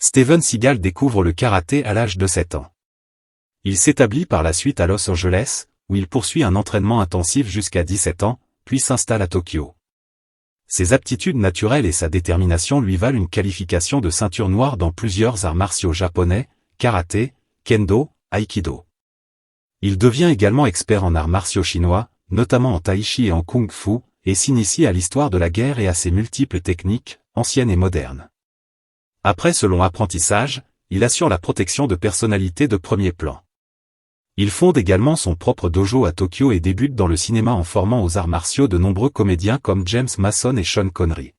Steven Seagal découvre le karaté à l'âge de 7 ans. Il s'établit par la suite à Los Angeles, où il poursuit un entraînement intensif jusqu'à 17 ans, puis s'installe à Tokyo. Ses aptitudes naturelles et sa détermination lui valent une qualification de ceinture noire dans plusieurs arts martiaux japonais, karaté, kendo, aikido. Il devient également expert en arts martiaux chinois, notamment en tai-chi et en kung-fu, et s'initie à l'histoire de la guerre et à ses multiples techniques, anciennes et modernes. Après ce long apprentissage, il assure la protection de personnalités de premier plan. Il fonde également son propre dojo à Tokyo et débute dans le cinéma en formant aux arts martiaux de nombreux comédiens comme James Mason et Sean Connery.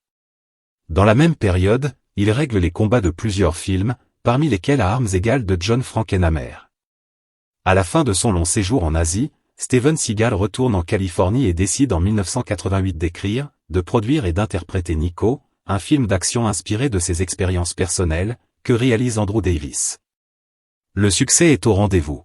Dans la même période, il règle les combats de plusieurs films, parmi lesquels À armes égales de John Frankenheimer. À la fin de son long séjour en Asie, Steven Seagal retourne en Californie et décide en 1988 d'écrire, de produire et d'interpréter Nico, un film d'action inspiré de ses expériences personnelles, que réalise Andrew Davis. Le succès est au rendez-vous.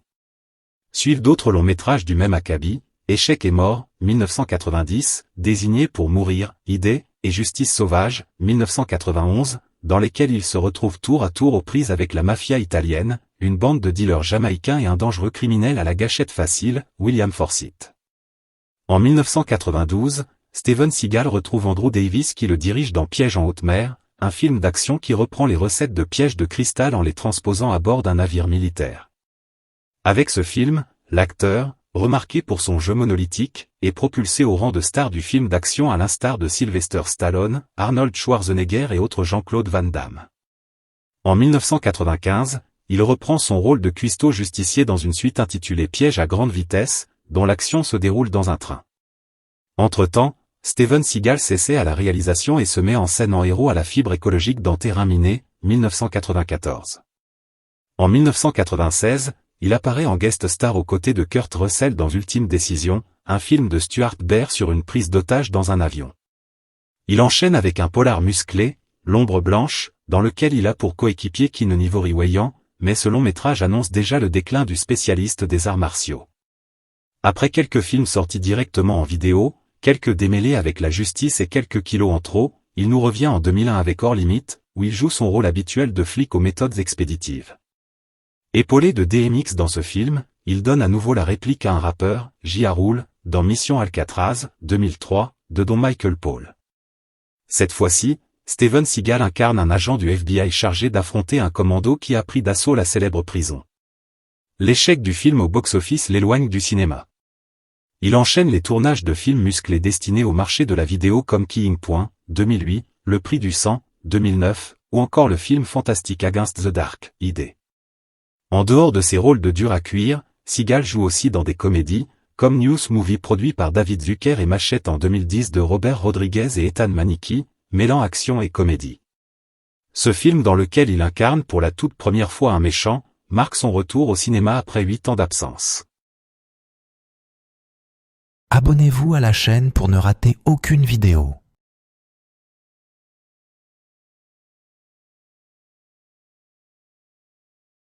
Suivent d'autres longs métrages du même acabit, Échec et mort, 1990, Désigné pour mourir, Idée, et Justice sauvage, 1991, dans lesquels il se retrouve tour à tour aux prises avec la mafia italienne, une bande de dealers jamaïcains et un dangereux criminel à la gâchette facile, William Forsythe. En 1992, Steven Seagal retrouve Andrew Davis qui le dirige dans Piège en haute mer, un film d'action qui reprend les recettes de Piège de cristal en les transposant à bord d'un navire militaire. Avec ce film, l'acteur, remarqué pour son jeu monolithique, est propulsé au rang de star du film d'action à l'instar de Sylvester Stallone, Arnold Schwarzenegger et autres Jean-Claude Van Damme. En 1995, il reprend son rôle de cuistot justicier dans une suite intitulée Piège à grande vitesse, dont l'action se déroule dans un train. Entre-temps, Steven Seagal s'essaie à la réalisation et se met en scène en héros à la fibre écologique dans Terrain miné, 1994. En 1996, il apparaît en guest star aux côtés de Kurt Russell dans Ultime Décision, un film de Stuart Baird sur une prise d'otage dans un avion. Il enchaîne avec un polar musclé, L'ombre blanche, dans lequel il a pour coéquipier Keanu Ivory-Wayans, mais ce long métrage annonce déjà le déclin du spécialiste des arts martiaux. Après quelques films sortis directement en vidéo, quelques démêlés avec la justice et quelques kilos en trop, il nous revient en 2001 avec Hors Limite, où il joue son rôle habituel de flic aux méthodes expéditives. Épaulé de DMX dans ce film, il donne à nouveau la réplique à un rappeur, Ja Rule, dans Mission Alcatraz, 2003, de Don Michael Paul. Cette fois-ci, Steven Seagal incarne un agent du FBI chargé d'affronter un commando qui a pris d'assaut la célèbre prison. L'échec du film au box-office l'éloigne du cinéma. Il enchaîne les tournages de films musclés destinés au marché de la vidéo comme Killing Point, 2008, Le Prix du sang, 2009, ou encore le film fantastique Against the Dark, Idée. En dehors de ses rôles de dur à cuire, Seagal joue aussi dans des comédies, comme News Movie produit par David Zucker et Machette en 2010 de Robert Rodriguez et Ethan Manicki, mêlant action et comédie. Ce film dans lequel il incarne pour la toute première fois un méchant, marque son retour au cinéma après 8 ans d'absence. Abonnez-vous à la chaîne pour ne rater aucune vidéo.